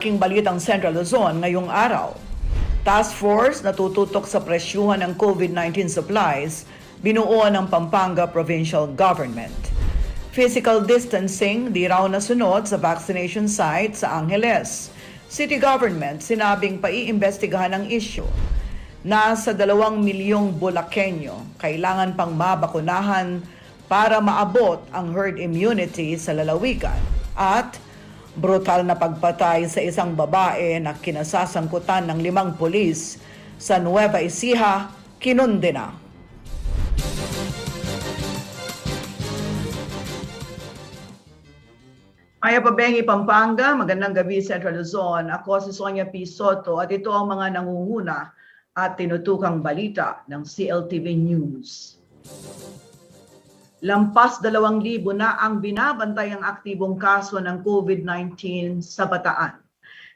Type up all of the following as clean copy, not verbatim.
King balitang Central Luzon ngayong araw. Task Force na tututok sa presyuhan ng COVID-19 supplies, binuo ng Pampanga Provincial Government. Physical distancing di raw nasunod sa vaccination site sa Angeles. City Government sinabing paiimbestigahan ang issue. Nasa 2 milyong Bulakenyo kailangan pang mabakunahan para maabot ang herd immunity sa lalawigan. At brutal na pagpatay sa isang babae na kinasasangkutan ng 5 pulis sa Nueva Ecija, kinundena. Maya Pabengi, Pampanga, magandang gabi Central Luzon. Ako si Sonia P. Soto at ito ang mga nangunguna at tinutukang balita ng CLTV News. Lampas 2,000 na ang binabantayang aktibong kaso ng COVID-19 sa Bataan.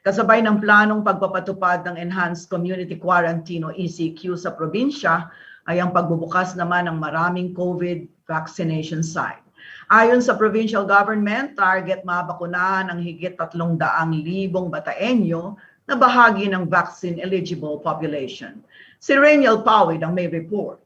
Kasabay ng planong pagpapatupad ng Enhanced Community Quarantine o ECQ sa probinsya ay ang pagbubukas naman ng maraming COVID vaccination site. Ayon sa provincial government, target mabakunahan ang higit 300,000 Bataenyo na bahagi ng vaccine-eligible population. Si Rainiel Pawid ang may report.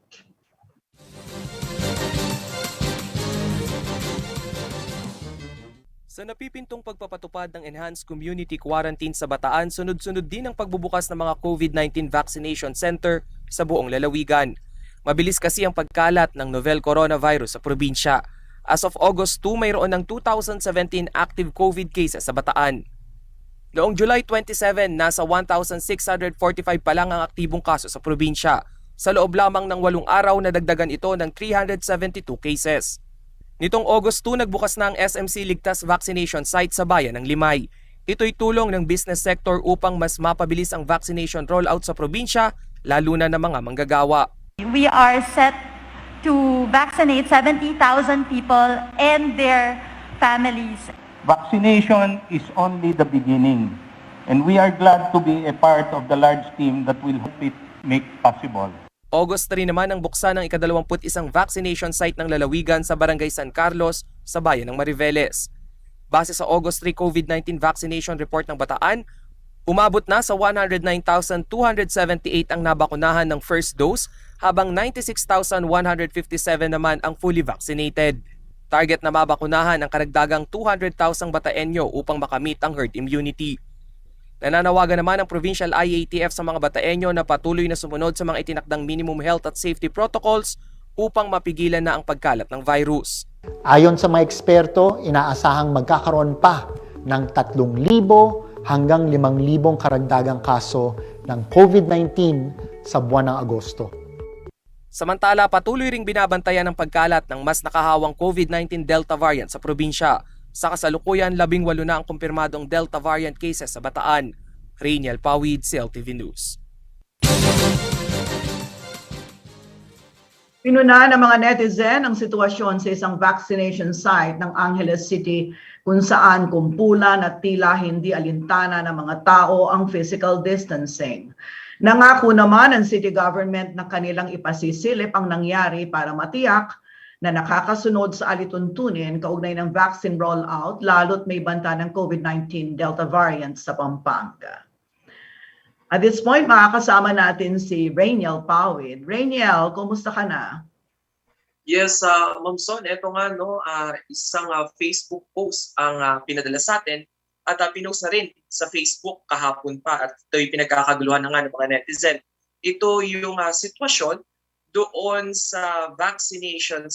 Sa napipintong pagpapatupad ng Enhanced Community Quarantine sa Bataan, sunod-sunod din ang pagbubukas ng mga COVID-19 vaccination center sa buong lalawigan. Mabilis kasi ang pagkalat ng novel coronavirus sa probinsya. As of August 2, mayroon ng 2,017 active COVID cases sa Bataan. Noong July 27, nasa 1,645 pa lang ang aktibong kaso sa probinsya. Sa loob lamang ng 8 araw, nadagdagan ito ng 372 cases. Nitong August 2, nagbukas na ang SMC Ligtas Vaccination Site sa bayan ng Limay. Ito'y tulong ng business sector upang mas mapabilis ang vaccination rollout sa probinsya, lalo na ng mga manggagawa. We are set to vaccinate 70,000 people and their families. Vaccination is only the beginning, and we are glad to be a part of the large team that will help it make possible. August 3 naman ang buksan ng ika-21 vaccination site ng lalawigan sa Barangay San Carlos sa bayan ng Mariveles. Base sa August 3 COVID-19 vaccination report ng Bataan, umabot na sa 109,278 ang nabakunahan ng first dose, habang 96,157 naman ang fully vaccinated. Target na mabakunahan ang karagdagang 200,000 Bataenyo upang makamit ang herd immunity. Nananawagan naman ang Provincial IATF sa mga Bataenyo na patuloy na sumunod sa mga itinakdang minimum health at safety protocols upang mapigilan na ang pagkalat ng virus. Ayon sa mga eksperto, inaasahang magkakaroon pa ng 3,000 hanggang 5,000 karagdagang kaso ng COVID-19 sa buwan ng Agosto. Samantala, patuloy ring binabantayan ang pagkalat ng mas nakahawang COVID-19 Delta variant sa probinsya. Sa kasalukuyan, 18 na ang kumpirmadong Delta variant cases sa Bataan. Rainiel Pawid, CLTV News. Pinuna ng mga netizen ang sitwasyon sa isang vaccination site ng Angeles City kung saan kumpulan at tila hindi alintana ng mga tao ang physical distancing. Nangako naman ang city government na kanilang ipasisilip ang nangyari para matiyak na nakakasunod sa alituntunin kaugnay ng vaccine rollout lalo't may banta ng COVID-19 Delta variant sa Pampanga. At this point, makakasama natin si Rainiel Pawid. Rainiel, kumusta ka na? Yes, Ma'am Son, ito nga isang Facebook post ang pinadala sa atin at pinost na rin sa Facebook kahapon pa at ito'y pinagkakaguluhan na nga ng mga netizen. Ito yung sitwasyon doon sa vaccination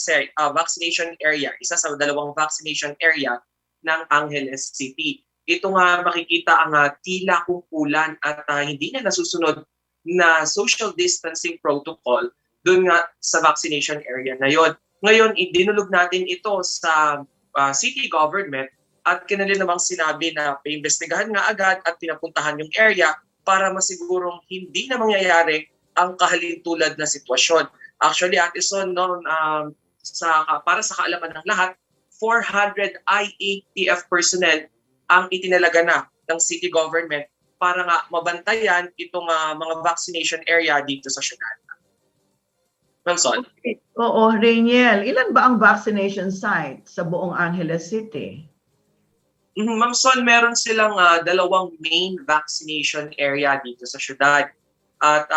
area, isa sa 2 vaccination area ng Angeles City. Ito nga makikita ang tila kumpulan at hindi na nasusunod na social distancing protocol doon nga sa vaccination area na yon. Ngayon, idinulog natin ito sa city government at kinalin namang sinabi na paimbestigahan nga agad at pinapuntahan yung area para masigurong hindi na mangyayari ang kahalintulad na sitwasyon. Actually, Ate Son, para sa kaalaman ng lahat, 400 IATF personnel ang itinalaga na ng city government para nga mabantayan itong mga vaccination area dito sa syudad. Ma'am Son? Okay. Oo, Rainiel, ilan ba ang vaccination site sa buong Angeles City? Ma'am Son, meron silang dalawang main vaccination area dito sa syudad. At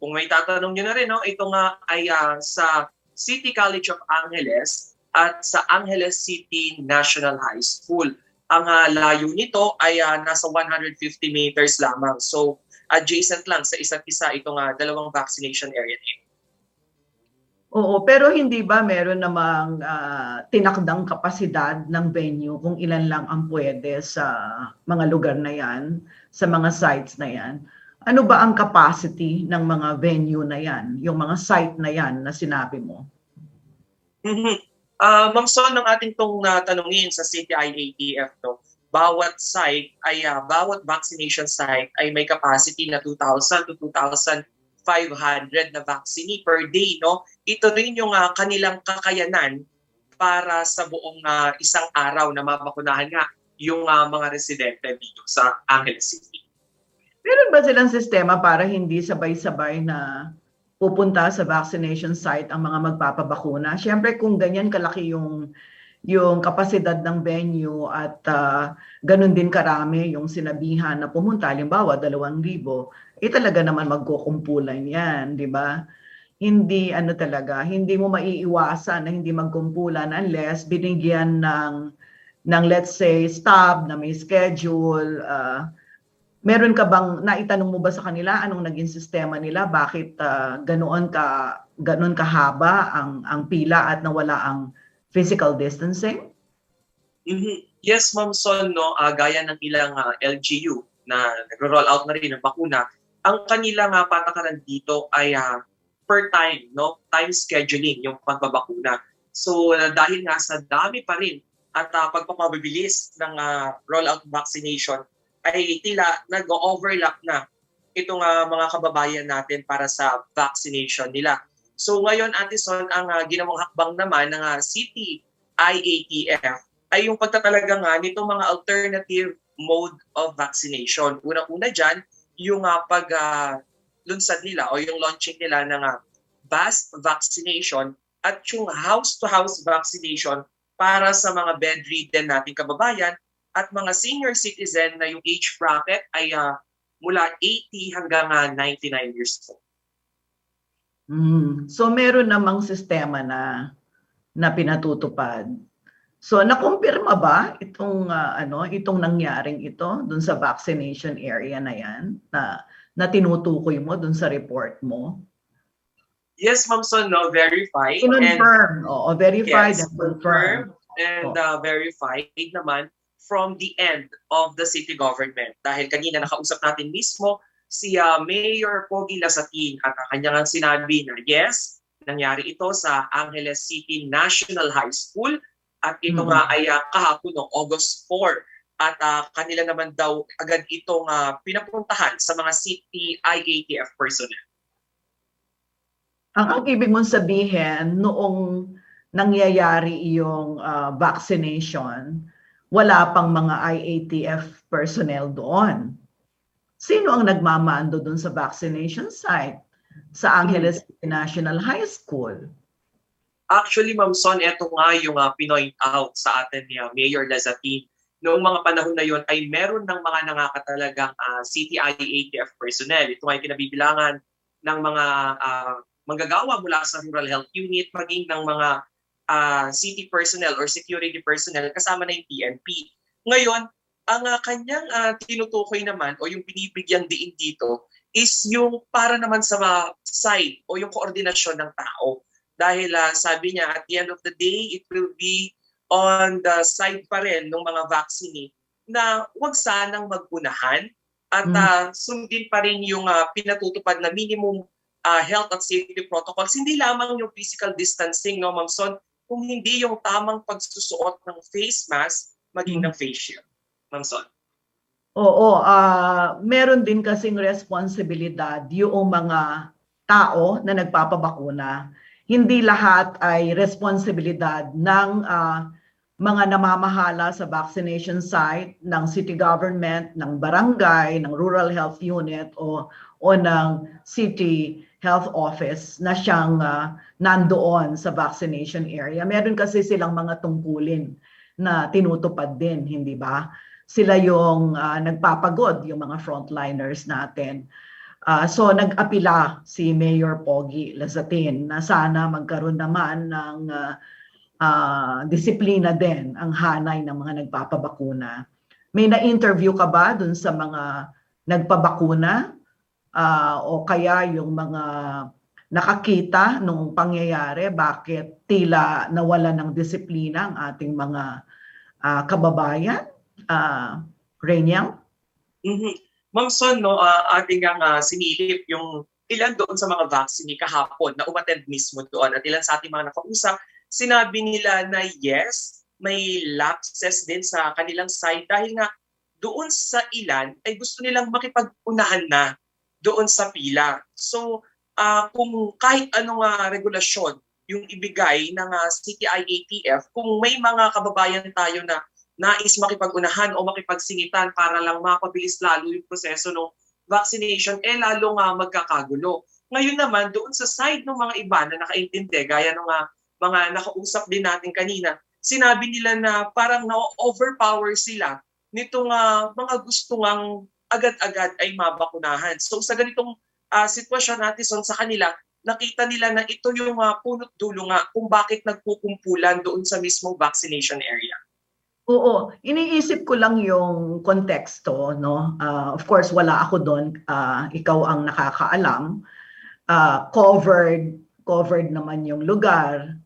kung may tatanong nyo na rin, no, ito nga ay sa City College of Angeles at sa Angeles City National High School. Ang layo nito ay nasa 150 meters lamang. So adjacent lang sa isa't isa itong dalawang vaccination area nito. Oo, pero hindi ba meron namang tinakdang kapasidad ng venue kung ilan lang ang pwede sa mga lugar na yan, sa mga sites na yan? Ano ba ang capacity ng mga venue na yan, yung mga site na yan na sinabi mo? Ma'am Son, ng ating tong tanungin sa City IATF, no, bawat site ay bawat vaccination site ay may capacity na 2,000 to 2,500 na vaccine per day, no. Ito rin yung kanilang kakayanan para sa buong isang araw na mabakunahan nga yung mga residente dito sa Angeles City. Meron ba silang sistema para hindi sabay-sabay na pupunta sa vaccination site ang mga magpapabakuna? Siyempre kung ganyan kalaki yung kapasidad ng venue at ganun din karami yung sinabihan na pumunta, halimbawa 2,000, talaga naman magkukumpulan yan, di ba? Hindi hindi mo maiiwasan na hindi magkumpulan unless binigyan ng let's say staff na may schedule. Meron ka bang naitanong mo ba sa kanila anong naging sistema nila, bakit ganoon kahaba ang pila at nawala ang physical distancing? Yes, Ma'am Son, no, gaya ng ilang LGU na nagro-roll out na rin ng bakuna, ang kanilang patakaran dito ay per time, no, time scheduling yung pagbabakuna. So dahil nga sa dami pa rin at pagpapabilis ng rollout vaccination, ay tila nag-overlap na itong mga kababayan natin para sa vaccination nila. So ngayon, Ate Son, ang ginawang hakbang naman ng City IATF ay yung pagtatalaga nga nitong mga alternative mode of vaccination. Una-una dyan, yung pag-lunsad nila o yung launching nila ng mass vaccination at yung house-to-house vaccination para sa mga bedridden nating kababayan at mga senior citizen na yung age bracket ay mula 80 hanggang 99 years old. So meron namang sistema na pinatutupad. So nakumpirma ba itong nangyaring ito dun sa vaccination area na yan na tinutukoy mo dun sa report mo? Yes, Ma'am Son, no, verified. Confirm, verified yes, and confirmed. And verified naman from the end of the city government. Dahil kanina nakausap natin mismo si Mayor Pogi Lasatin at kanyang sinabi na yes, nangyari ito sa Angeles City National High School at ito nga ay kahapon no, August 4 at kanila naman daw agad itong pinapuntahan sa mga City IATF personnel. Ang ibig mong sabihin, noong nangyayari yung vaccination, wala pang mga IATF personnel doon. Sino ang nagmamando doon sa vaccination site sa Angeles National High School? Actually, Ma'am Son, ito nga yung pinoint out sa atin ni Mayor Lazatin. Noong mga panahon na yon ay meron ng mga nangakatalagang City IATF personnel. Ito ay kinabibilangan ng mga manggagawa mula sa Rural Health Unit, maging ng mga city personnel or security personnel kasama na yung PNP. Ngayon, ang kanyang tinutukoy naman o yung binibigyan diin dito is yung para naman sa side o yung koordinasyon ng tao. Dahil sabi niya, at the end of the day, it will be on the side pa rin ng mga vaccine na huwag sanang magpunahan at sundin pa rin yung pinatutupad na minimum health at safety protocols. Hindi lamang yung physical distancing, no, Ma'am Son, kung hindi yung tamang pagsusuot ng face mask maging ng face shield. Ma'am Son. Oo, meron din kasing responsibilidad yung mga tao na nagpapabakuna. Hindi lahat ay responsibilidad ng mga namamahala sa vaccination site, ng city government, ng barangay, ng rural health unit o ng city health office na siyang nandoon sa vaccination area. Meron kasi silang mga tungkulin na tinutupad din, hindi ba? Sila yung nagpapagod, yung mga frontliners natin. So nag-apila si Mayor Pogi Lazatin na sana magkaroon naman ng disiplina din ang hanay ng mga nagpapabakuna. May na-interview ka ba dun sa mga nagpabakuna o kaya yung mga nakakita nung pangyayari, bakit tila nawala ng disiplina ang ating mga kababayan? Rainiel? Ma'am Son, no, ating ang sinilip yung ilan doon sa mga vaccine kahapon na umattend mismo doon at ilan sa ating mga nakausap, sinabi nila na yes, may lapses din sa kanilang side dahil nga doon sa ilan ay gusto nilang makipag-unahan na doon sa pila. So, kung kahit anong regulasyon yung ibigay ng CTI-ATF, kung may mga kababayan tayo na nais makipag-unahan o makipagsingitan para lang mapabilis lalo yung proseso ng vaccination, lalo nga magkakagulo. Ngayon naman, doon sa side ng mga iba na nakaintindi, gaya ng mga nakausap din natin kanina, sinabi nila na parang na-overpower sila nitong mga gusto ngang agad-agad ay mabakunahan. So sa ganitong sitwasyon natin sa kanila, nakita nila na ito yung punot dulo nga kung bakit nagkukumpulan doon sa mismong vaccination area. Oo, iniisip ko lang yung konteksto, no? Of course, wala ako doon. Ikaw ang nakakaalam. Covered naman yung lugar.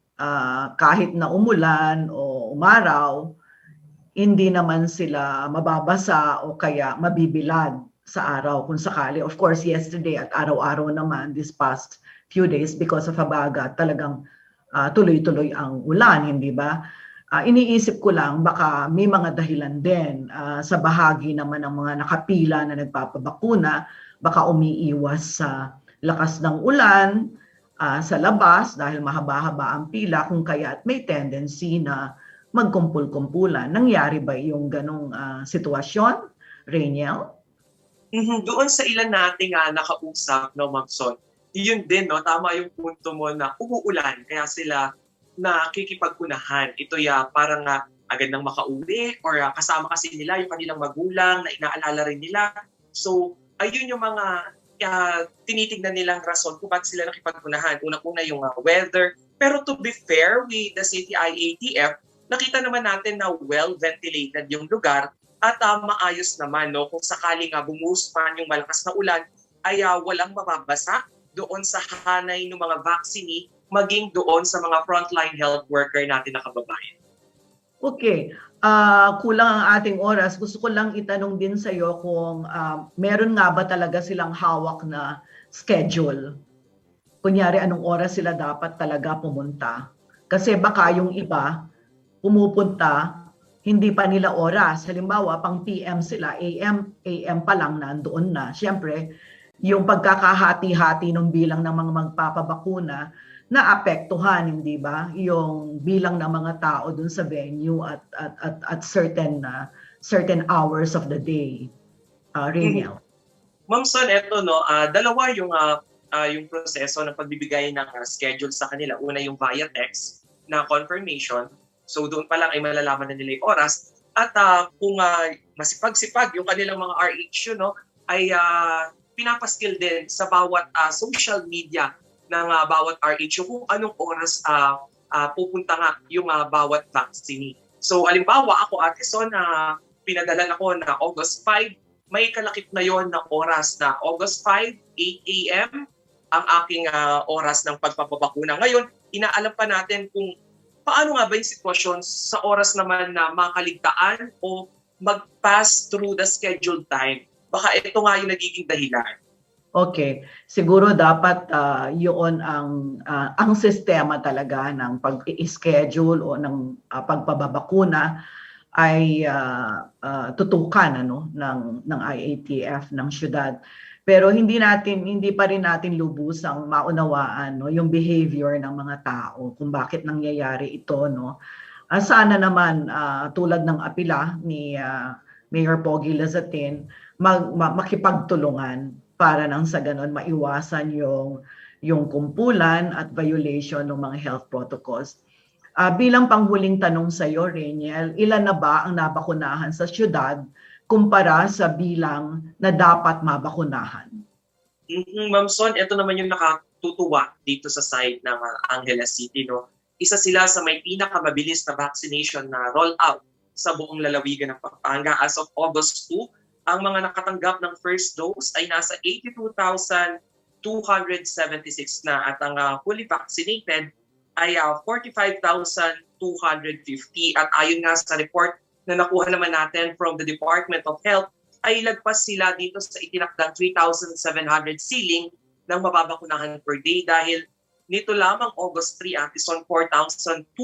Kahit na umulan o umaraw, hindi naman sila mababasa o kaya mabibilad sa araw kung sakali. Of course, yesterday at araw-araw naman this past few days because of Habagat, talagang tuloy-tuloy ang ulan, hindi ba? Iniisip ko lang baka may mga dahilan din sa bahagi naman ng mga nakapila na nagpapabakuna, baka umiiwas sa lakas ng ulan sa labas dahil mahaba-haba ang pila, kung kaya't may tendency na magkumpul-kumpulan. Nangyari ba yung ganong sitwasyon, Rainiel? Doon sa ilan nating nakausap, no, Ma'am Son, yun din, no, tama yung punto mo na umuulan kaya sila nakikipag-unahan. Ito parang agad nang makauwi or kasama kasi nila yung kanilang magulang na inaalala rin nila. So, ayun yung mga tinitignan nilang rason kung bakit sila nakipag-unahan. Unang-una yung weather. Pero to be fair with the CTI-ATF, nakita naman natin na well-ventilated yung lugar at maayos naman, no, kung sakaling bumuhos man yung malakas na ulan ay walang mababasa doon sa hanay ng mga vaccine, maging doon sa mga frontline health worker natin na kababayan. Okay. Kulang ang ating oras. Gusto ko lang itanong din sa iyo kung meron nga ba talaga silang hawak na schedule. Kunyari, anong oras sila dapat talaga pumunta. Kasi baka yung iba pumupunta, hindi pa nila oras. Halimbawa, pang PM sila, AM pa lang nandoon na. Siyempre, yung pagkakahati-hati ng bilang ng mga magpapabakuna, naapektuhan, hindi ba? Yung bilang ng mga tao dun sa venue at certain hours of the day. Rainiel. Ma'am Son, eto, no, dalawa yung proseso ng pagbibigay ng schedule sa kanila. Una yung via text na confirmation. So doon pa lang ay malalaman na nila yung oras. At kung masipag-sipag yung kanilang mga RH, no, ay pinapaskill din sa bawat social media ng bawat RH kung anong oras pupunta nga yung bawat vaccine. So alimbawa ako, Ate Son, pinadalan ako na August 5, may kalakip na yon na oras na August 5, 8 a.m. ang aking oras ng pagpapabakuna. Ngayon, inaalam pa natin kung paano nga ba yung sitwasyon sa oras naman na makaligtaan o mag-pass through the scheduled time. Baka ito nga yung nagiging dahilan. Okay, siguro dapat yun ang sistema talaga ng pag-schedule o ng pagpababakuna ay tutukan ng IATF ng syudad. Pero hindi pa rin natin lubusang maunawaan, no, yung behavior ng mga tao kung bakit nangyayari ito, no. Sana naman tulad ng apila ni Mayor Pogi Lazatin makipagtulungan para nang sa ganon maiwasan yung kumpulan at violation ng mga health protocols. Bilang panghuling tanong sa iyo, Reniel, ilan na ba ang nabakunahan sa syudad kumpara sa bilang na dapat mabakunahan? Ma'am Son, ito naman yung nakatutuwa dito sa side ng Angeles City. No? Isa sila sa may pinakamabilis na vaccination na roll out sa buong lalawigan ng Pampanga. As of August 2, ang mga nakatanggap ng first dose ay nasa 82,276 na at ang fully vaccinated ay 45,250. At ayon nga sa report na nakuha naman natin from the Department of Health, ay lagpas sila dito sa itinakdang 3,700 ceiling ng mababakunahan per day dahil nito lamang August 3 is on 4,256.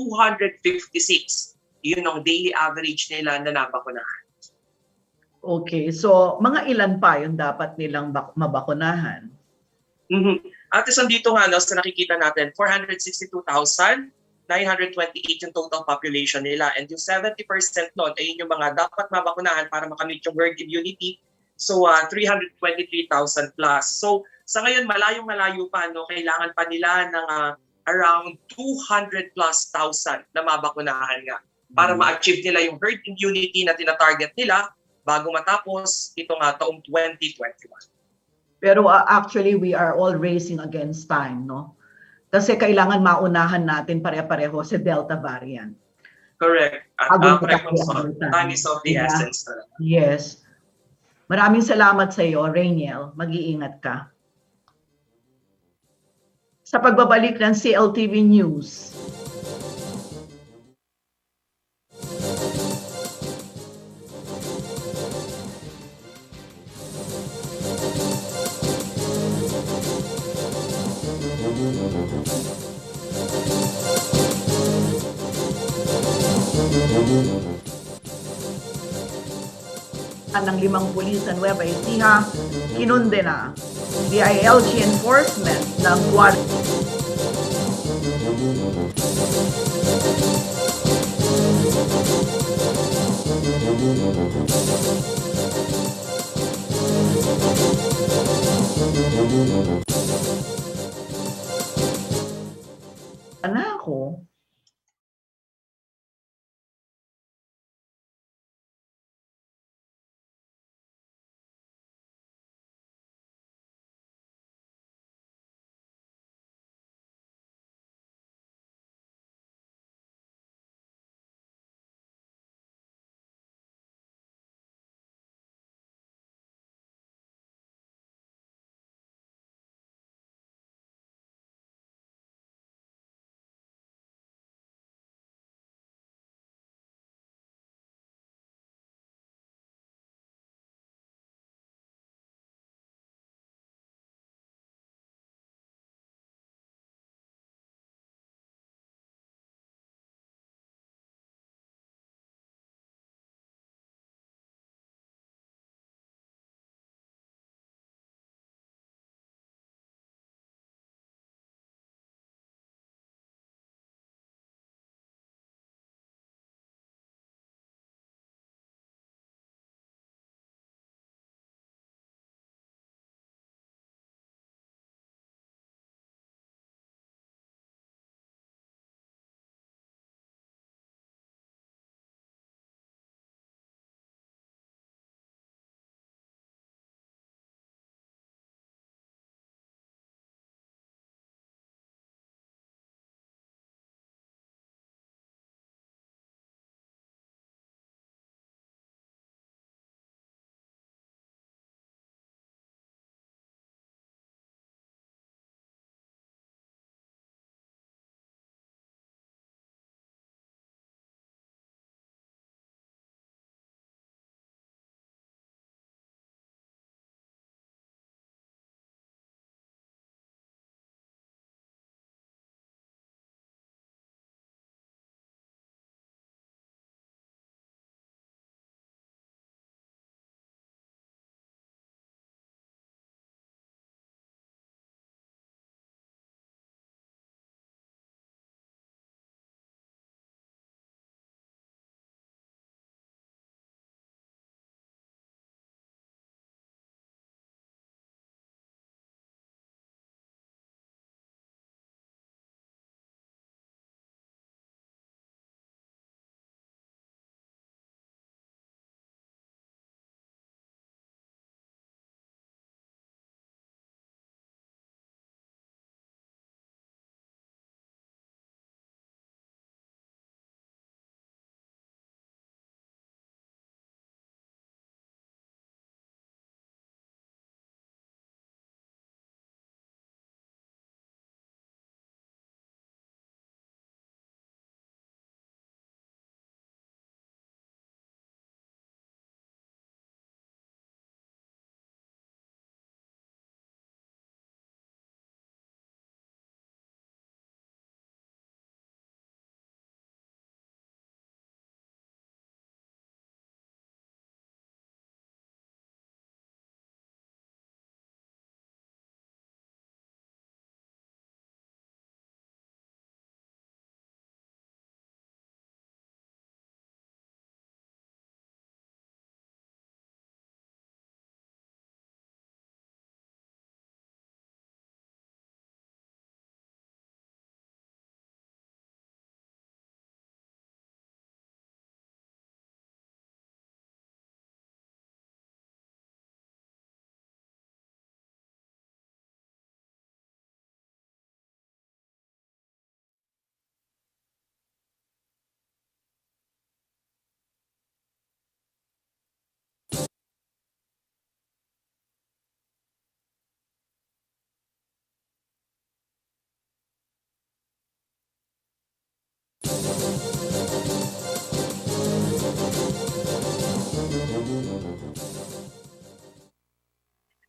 Yun ang daily average nila na nabakunahan. Okay, so mga ilan pa yung dapat nilang mabakunahan? At isang dito nga, no, sa nakikita natin, 462,928 yung total population nila. And yung 70% nun ay yung mga dapat mabakunahan para makamit yung herd immunity. So 323,000 plus. So sa ngayon, malayong-malayo pa. No? Kailangan pa nila ng around 200 plus thousand na mabakunahan nga para ma-achieve nila yung herd immunity na tinatarget nila bago matapos itong taong 2021. Pero actually, we are all racing against time, no? Kasi kailangan maunahan natin pare-pareho sa Delta variant. Correct. At correct, time is of the Yeah. essence talaga. Yes. Maraming salamat sa iyo, Rainiel. Mag-iingat ka. Sa pagbabalik ng CLTV News. Ng 5 pulis sa Nueva Ecija, kinunde na DILG enforcement ng ako.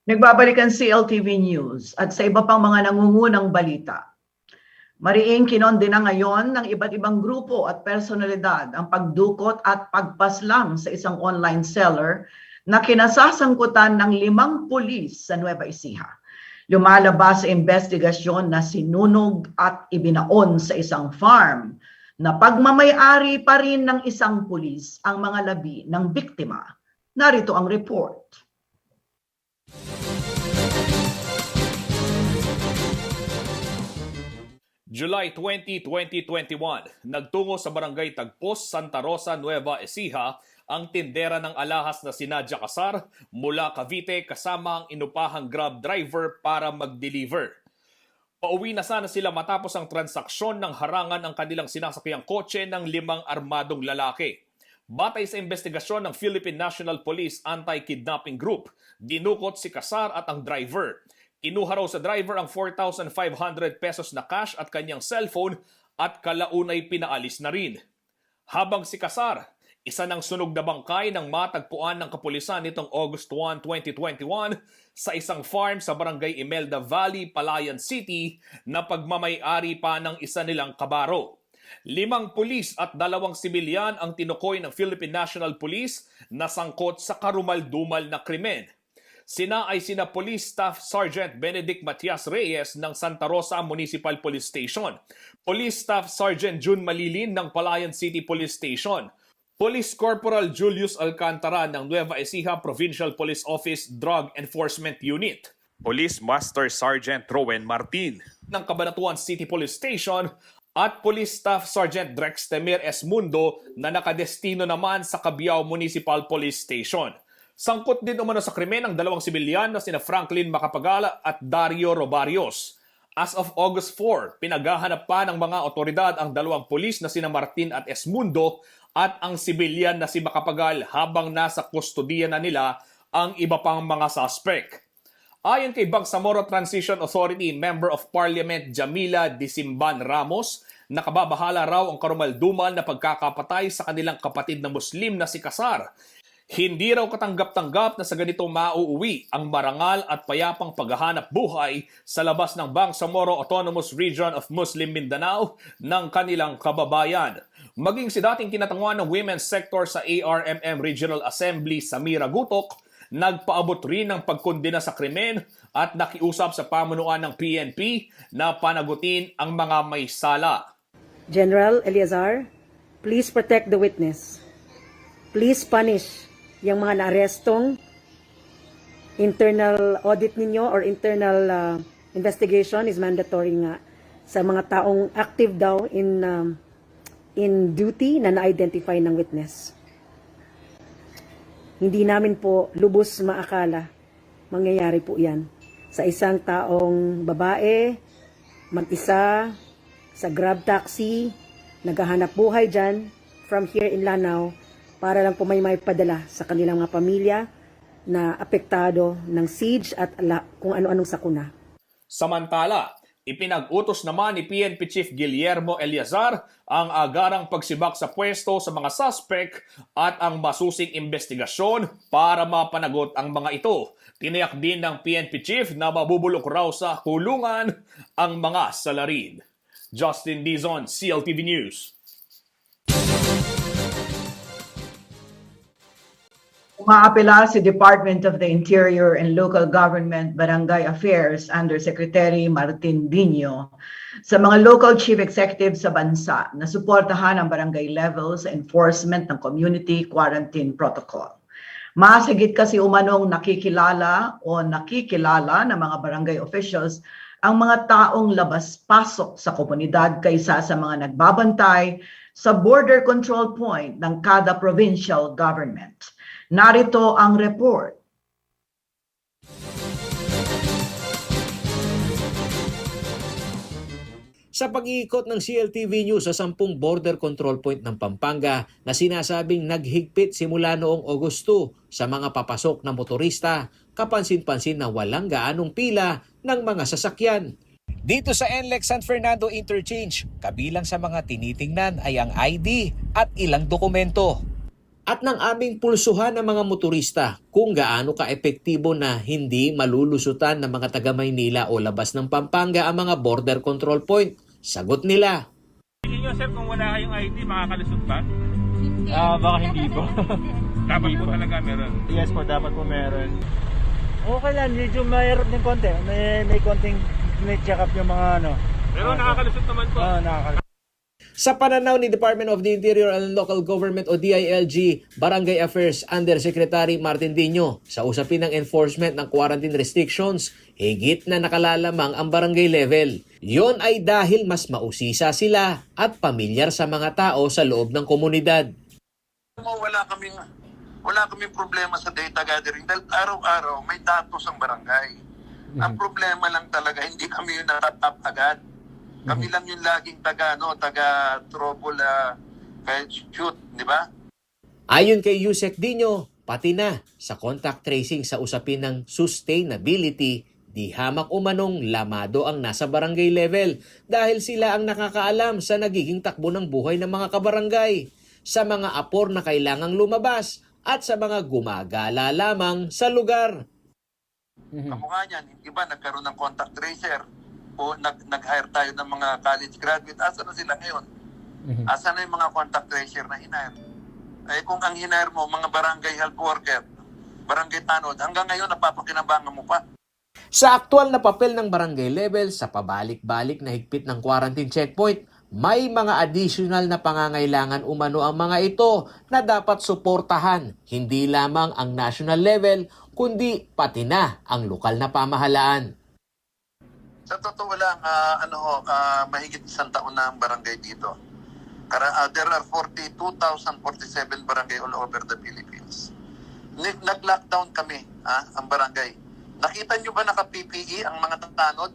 Nagbabalik ang CLTV News at sa iba pang mga nangungunang balita. Mariing kinondena ngayon ng iba't ibang grupo at personalidad ang pagdukot at pagpaslang sa isang online seller na kinasasangkutan ng 5 pulis sa Nueva Ecija. Lumalabas sa investigasyon na sinunog at ibinaon sa isang farm na pagmamay-ari pa rin ng isang pulis ang mga labi ng biktima. Narito ang report. July 20, 2021, nagtungo sa Barangay Tagpos, Santa Rosa, Nueva Ecija ang tindera ng alahas na si Nadia Casar mula Cavite kasama ang inupahang Grab driver para mag-deliver. Pauwi na sana sila matapos ang transaksyon ng harangan ang kanilang sinasakyang kotse ng 5 armadong lalaki. Batay sa investigasyon ng Philippine National Police Anti-Kidnapping Group, dinukot si Casar at ang driver. Kinuha raw sa driver ang 4,500 pesos na cash at kanyang cellphone at kalaunay pinaalis na rin. Habang si Casar, isa ng sunog na bangkay ng matagpuan ng kapulisan nitong August 1, 2021 sa isang farm sa Barangay Imelda Valley, Palayan City na pagmamay-ari pa ng isa nilang kabaro. 5 pulis at 2 sibilyan ang tinukoy ng Philippine National Police na sangkot sa karumal-dumal na krimen. Sina Police Staff Sergeant Benedict Matias Reyes ng Santa Rosa Municipal Police Station, Police Staff Sergeant June Malilin ng Palayan City Police Station, Police Corporal Julius Alcantara ng Nueva Ecija Provincial Police Office Drug Enforcement Unit, Police Master Sergeant Rowen Martin ng Cabanatuan City Police Station at Police Staff Sergeant Drex Temer Esmundo na nakadestino naman sa Cabiao Municipal Police Station. Sangkot din umano sa krimen ang 2 sibilyan na sina Franklin Macapagala at Dario Robarios. As of August 4, pinaghahanap pa ng mga otoridad ang 2 pulis na sina Martin at Esmundo at ang sibilyan na si Macapagal habang nasa kustodiya na nila ang iba pang mga suspect. Ayon kay Bangsamoro Transition Authority Member of Parliament Jamila Disimban Ramos, nakababahala raw ang karumal-dumal na pagkakapatay sa kanilang kapatid na Muslim na si Casar. Hindi raw katanggap-tanggap na sa ganito mauuwi ang marangal at payapang paghahanap buhay sa labas ng Bangsamoro Autonomous Region of Muslim Mindanao ng kanilang kababayan. Maging si dating kinatanguan ng women's sector sa ARMM Regional Assembly Samira Gutok, nagpaabot rin ng pagkondena sa krimen at nakiusap sa pamunuan ng PNP na panagutin ang mga may sala. General Eleazar, please protect the witness. Please punish yung mga naarestong internal audit ninyo or internal investigation is mandatory nga sa mga taong active daw in duty na na-identify ng witness. Hindi namin po lubos maakala mangyayari po yan sa isang taong babae, mag-isa, sa Grab taxi, naghahanap buhay dyan from here in Lanao para lang po may padala sa kanilang mga pamilya na apektado ng siege at kung ano-anong sakuna. Samantala, ipinag-utos naman ni PNP Chief Guillermo Eleazar ang agarang pagsibak sa pwesto sa mga suspect at ang masusing investigasyon para mapanagot ang mga ito. Tiniyak din ng PNP Chief na mabubulok raw sa kulungan ang mga salarin. Justin Dizon, CLTV News. Umaapela si Department of the Interior and Local Government Barangay Affairs Undersecretary Martin Dino sa mga local chief executives sa bansa na suportahan ang barangay level sa enforcement ng community quarantine protocol. Masigit kasi umanong nakikilala ng mga barangay officials ang mga taong labas-pasok sa komunidad kaysa sa mga nagbabantay sa border control point ng kada provincial government. Narito ang report. Sa pag-iikot ng CLTV News sa 10 border control point ng Pampanga na sinasabing naghigpit simula noong Agosto sa mga papasok na motorista, kapansin-pansin na walang gaanong pila ng mga sasakyan. Dito sa NLEX San Fernando Interchange, kabilang sa mga tinitingnan ay ang ID at ilang dokumento. at ng aming pulsuhan ng mga motorista kung gaano ka-epektibo na hindi malulusutan ng mga taga Maynila o labas ng Pampanga ang mga border control point. Sagot nila. Tingin nyo, sir, kung wala kayong ID, makakalusot ba? Baka hindi po. Dapat po talaga meron. Yes po, dapat po meron. Okay lang, medyo mayroon din konti. May konting check up yung mga ano. Pero nakakalusot naman po. Oo, nakakalusot. Sa pananaw ni Department of the Interior and Local Government o DILG, Barangay Affairs Undersecretary Martin Dino, sa usapin ng enforcement ng quarantine restrictions, higit na nakalalamang ang barangay level. Yon ay dahil mas mausisa sila at pamilyar sa mga tao sa loob ng komunidad. Wala kaming problema sa data gathering dahil araw-araw may datos ang barangay. Ang problema lang talaga, hindi kami yung natatap agad. Kami lang yung laging taga trouble shoot, di ba? Ayon kay Yusek Dino, pati na sa contact tracing sa usapin ng sustainability, di hamak umanong lamado ang nasa barangay level dahil sila ang nakakaalam sa nagiging takbo ng buhay ng mga kabarangay, sa mga apor na kailangang lumabas at sa mga gumagala lamang sa lugar. Kamukha niyan, hindi ba nagkaroon ng contact tracer o nag-hire tayo ng mga college graduate? Asa na sila ngayon? Asa na yung mga contact tracer na hinire? Eh kung ang hinire mo, mga barangay health worker, barangay tanod, hanggang ngayon napapakinabangan mo pa. Sa aktual na papel ng barangay level sa pabalik-balik na higpit ng quarantine checkpoint, may mga additional na pangangailangan umano ang mga ito na dapat suportahan, hindi lamang ang national level, kundi pati na ang lokal na pamahalaan. Sa totoo lang, mahigit isang taon na ang barangay dito. There are 42,047 barangay all over the Philippines. Nag-lockdown kami, ang barangay. Nakita nyo ba naka-PPE ang mga tanod?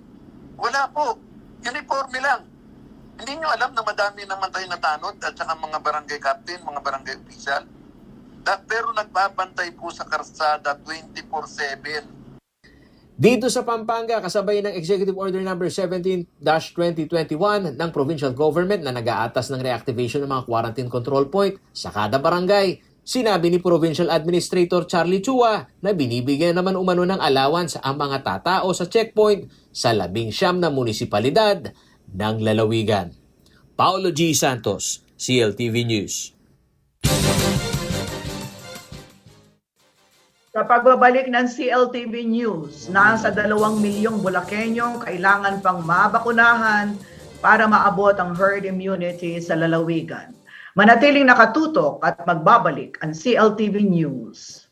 Wala po. Uniforme lang. Hindi nyo alam na madami namatay na tanod at saka mga barangay captain, mga barangay official. Pero nagbabantay po sa karsada 24/7. Dito sa Pampanga, kasabay ng Executive Order No. 17-2021 ng provincial government na nag-aatas ng reactivation ng mga quarantine control point sa kada barangay. Sinabi ni Provincial Administrator Charlie Chua na binibigyan naman umano ng allowance ang mga tatao sa checkpoint sa 19 na munisipalidad ng lalawigan. Paolo G. Santos, CLTV News. Sa pagbabalik ng CLTV News, nasa 2 milyong Bulakenyong kailangan pang mabakunahan para maabot ang herd immunity sa lalawigan. Manatiling nakatutok at magbabalik ang CLTV News.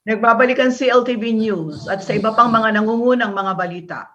Nagbabalik ang CLTV News at sa iba pang mga nangungunang mga balita.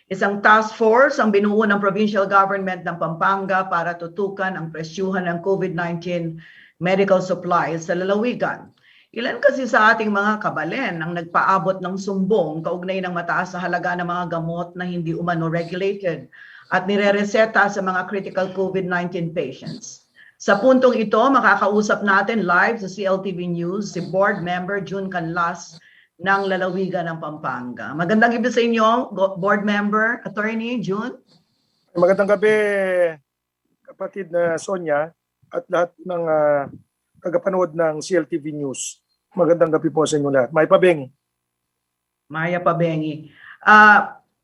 Isang task force ang binuo ng provincial government ng Pampanga para tutukan ang presyuhan ng COVID-19 medical supplies sa lalawigan. Ilan kasi sa ating mga kabalen ang nagpaabot ng sumbong kaugnay ng mataas na halaga ng mga gamot na hindi umano regulated at nirereseta sa mga critical COVID-19 patients. Sa puntong ito, makakausap natin live sa CLTV News si Board Member June Canlas ng Lalawigan ng Pampanga. Magandang gabi sa inyo, Board Member, Attorney June. Magandang gabi, kapatid na Sonia at lahat ng tagapanood ng CLTV News. Magandang gabi po sa inyo lahat. May Pabengi. Maya Pabengi.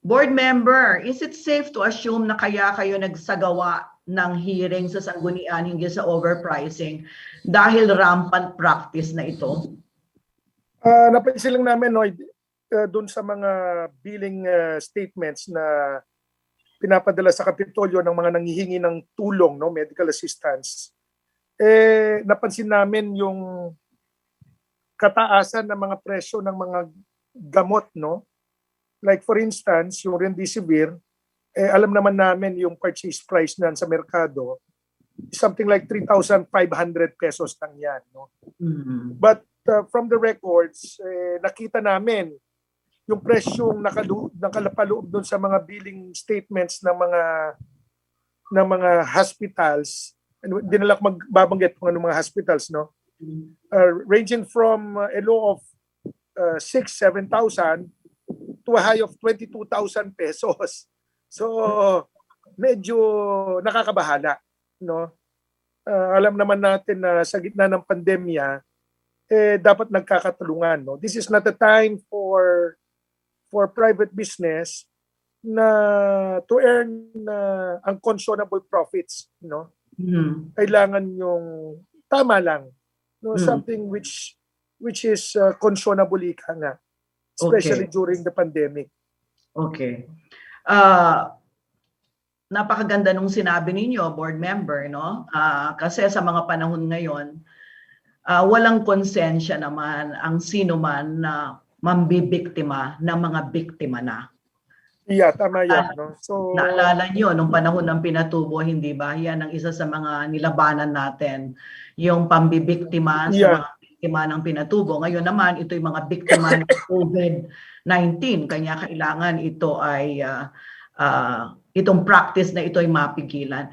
Board Member, is it safe to assume na kaya kayo nagsagawa ng hearing sa sanggunian hinggil sa overpricing dahil rampant practice na ito? Napansin lang namin doon sa mga billing statements na pinapadala sa Kapitolyo ng mga nanghihingi ng tulong, medical assistance. Napansin namin yung kataasan ng mga presyo ng mga gamot, Like for instance, yung Remdesivir, alam naman namin yung purchase price niyan sa merkado, something like 3,500 pesos lang yan. But from the records, nakita namin yung presyong nakalapaloob doon sa mga billing statements ng mga hospitals. Hindi na lang magbabanggit kung anong mga hospitals, ranging from a low of 6,000-7,000 to a high of 22,000 pesos. So, medyo nakakabahala, alam naman natin na sa gitna ng pandemya, dapat nagkakatulungan, This is not a time for private business na to earn unconscionable profits, Kailangan yung tama lang, something which is conscionable ika nga. Especially during the pandemic. Okay. Napakaganda nung sinabi ninyo, board member, kasi sa mga panahon ngayon, walang konsensya naman ang sino man na mambibiktima ng mga biktima na. Yeah, tama yan. So, naalala nyo, nung panahon ng Pinatubo, hindi ba? Yan ang isa sa mga nilabanan natin, yung pambibiktima sa mga biktima ng Pinatubo. Ngayon naman, ito yung mga biktima ng COVID-19. Kanya kailangan ito ay, itong practice na ito ay mapigilan.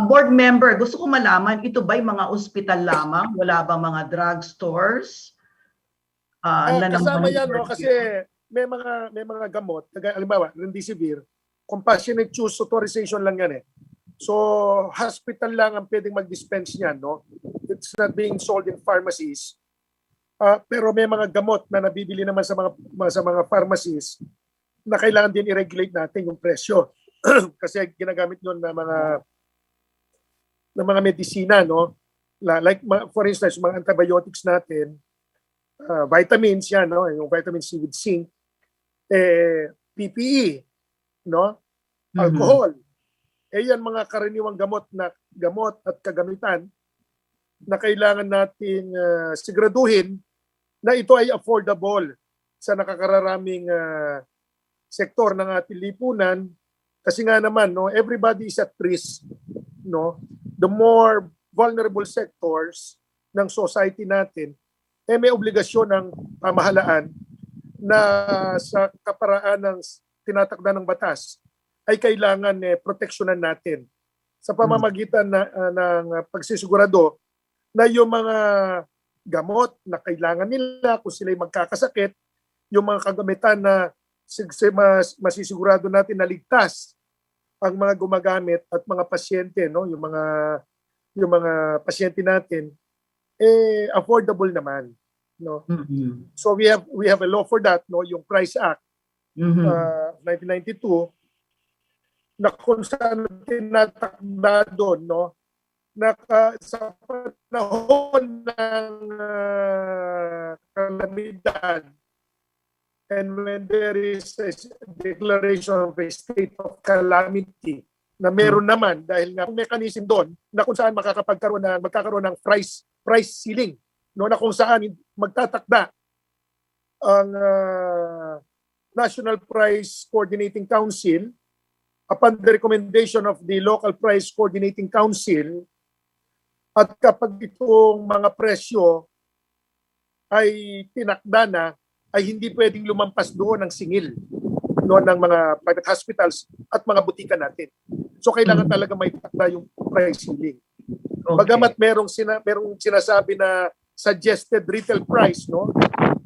Board member, gusto ko malaman, ito ba yung mga ospital lamang? Wala ba mga drugstores? Kasama yan, kasi may mga gamot, halimbawa, Remdesivir, compassionate use authorization lang yan . So, hospital lang ang pwedeng mag-dispense niyan, It's not being sold in pharmacies. Pero may mga gamot na nabibili naman sa mga pharmacies na kailangan din i-regulate natin yung presyo. Kasi ginagamit yun na mga medisina, Like for instance, mga antibiotics natin, vitamins yan, yung vitamin C with zinc, PPE, alcohol. Yan mga karaniwang gamot at kagamitan na kailangan nating siguraduhin na ito ay affordable sa nakakararaming sektor ng ating lipunan. Kasi nga naman, everybody is at risk. The more vulnerable sectors ng society natin, may obligasyon ng pamahalaan na sa kaparaan ng tinatakda ng batas ay kailangan proteksyonan natin sa pamamagitan ng pagsisigurado na yung mga gamot na kailangan nila kung sila'y magkakasakit, yung mga kagamitan na masisigurado natin na ligtas ang mga gumagamit at mga pasyente, yung mga pasyente natin, affordable naman. So we have a law for that, yung Price Act 1992, na kung saan tinatakda doon, na sa panahon ng kalamidad and when there is a declaration of a state of calamity na meron naman dahil nga mechanism doon na kung saan magkakaroon ng price ceiling, na kung saan magtatakda ang National Price Coordinating Council, upon the recommendation of the Local Price Coordinating Council, at kapag itong mga presyo ay tinakda na, ay hindi pwedeng lumampas doon ng singil ng mga private hospitals at mga butika natin. So kailangan talaga may takda yung price ceiling. Bagamat merong sinasabi na suggested retail price, no?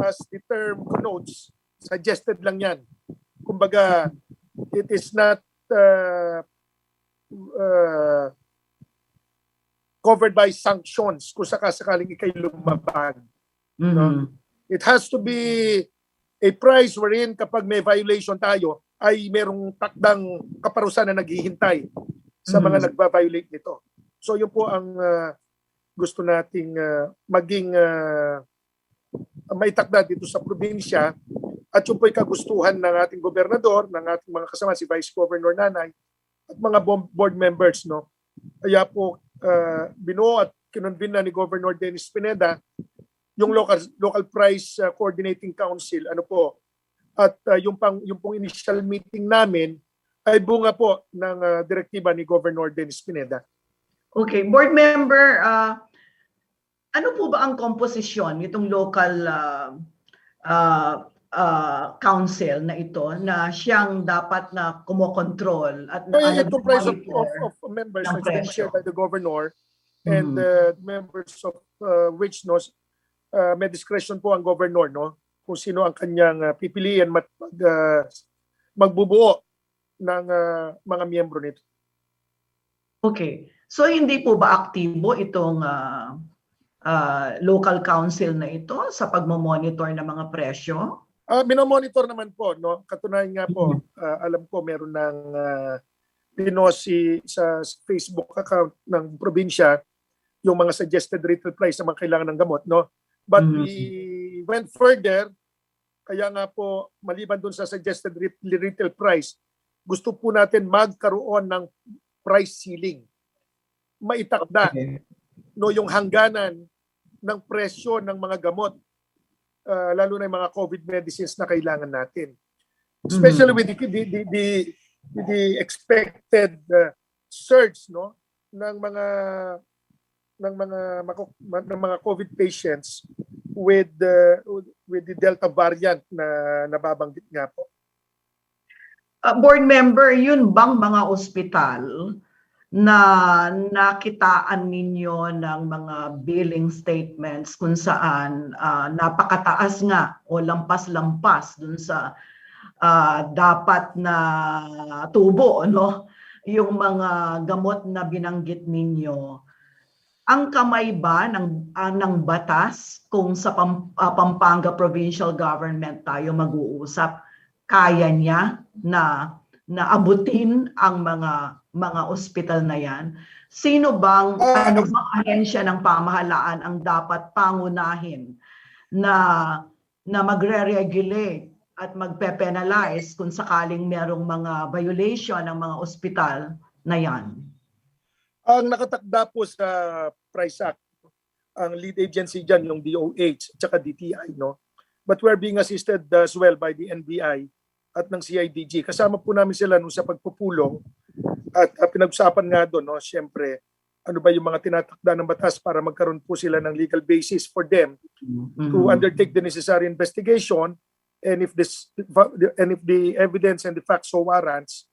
As the term connotes, suggested lang yan. Kumbaga, it is not covered by sanctions kung sakaling ikay lumabag. No? It has to be a price wherein kapag may violation tayo, ay merong takdang kaparusahan na naghihintay sa mga nagba-violate nito. So yun po ang gusto nating maging maitakda dito sa probinsya, at yun po ay kagustuhan ng ating gobernador, ng ating mga kasama, si Vice Governor Nanay, at mga board members. No? Kaya po binuo at kinonvene na ni Governor Dennis Pineda yung local price coordinating council, at yung pong initial meeting namin ay bunga po ng direktiba ni Governor Dennis Pineda. Okay, board member, ano po ba ang komposisyon nitong local council na ito na siyang dapat na kumokontrol at It comprises of members ng that's been presyo. shared by the governor, and members of which may discretion po ang governor, no, kung sino ang kanyang pipiliin magbubuo ng mga miyembro nito. Okay. So hindi po ba aktibo itong local council na ito sa pagmo-monitor ng mga presyo? Minomonitor naman po, no. Katunayan nga po, alam ko meron ng pinosi sa Facebook account ng probinsya yung mga suggested retail price na mga kailangan ng gamot, no. But we went further, kaya nga po maliban dun sa suggested retail price, gusto po natin magkaroon ng price ceiling. Maitakda yung hangganan ng presyo ng mga gamot, lalo na yung mga COVID medicines na kailangan natin. Especially with the expected surge, no, ng mga COVID patients with the Delta variant na nababanggit nga po. Board member, yun bang mga ospital na nakitaan ninyo ng mga billing statements kung saan napakataas nga o lampas-lampas dun sa dapat na tubo, no? Yung mga gamot na binanggit ninyo, ang kamay ba ng batas kung sa Pampanga Provincial Government tayo mag-uusap, kaya niya na abutin ang mga ospital na yan? Sino bang ano bang ahensya ng pamahalaan ang dapat pangunahin na magre-regulate at magpe-penalize kung sakaling merong mga violation ng mga ospital na yan? Ang nakatakda po sa Price Act, ang lead agency dyan, yung DOH at saka DTI, no? But we're being assisted as well by the NBI at ng CIDG. Kasama po namin sila nung sa pagpupulong at pinag-usapan nga doon, no? Siyempre, ano ba yung mga tinatakda ng batas para magkaroon po sila ng legal basis for them to undertake the necessary investigation, and if the evidence and the facts so warrants,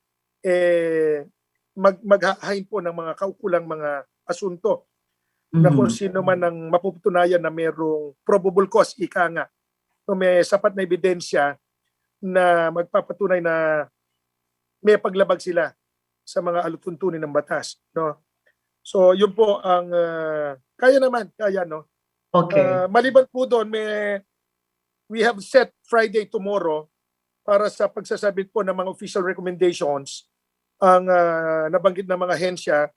maghahain po ng mga kaukulang mga asunto na kung sino man ang mapuputunayan na mayroong probable cause, ika nga, o may sapat na ebidensya na magpapatunay na may paglabag sila sa mga alutuntunin ng batas, no? So yun po ang kaya, no? Okay. Maliban po doon, we have set Friday tomorrow para sa pagsasabit po ng mga official recommendations ang nabanggit na mga ahensya,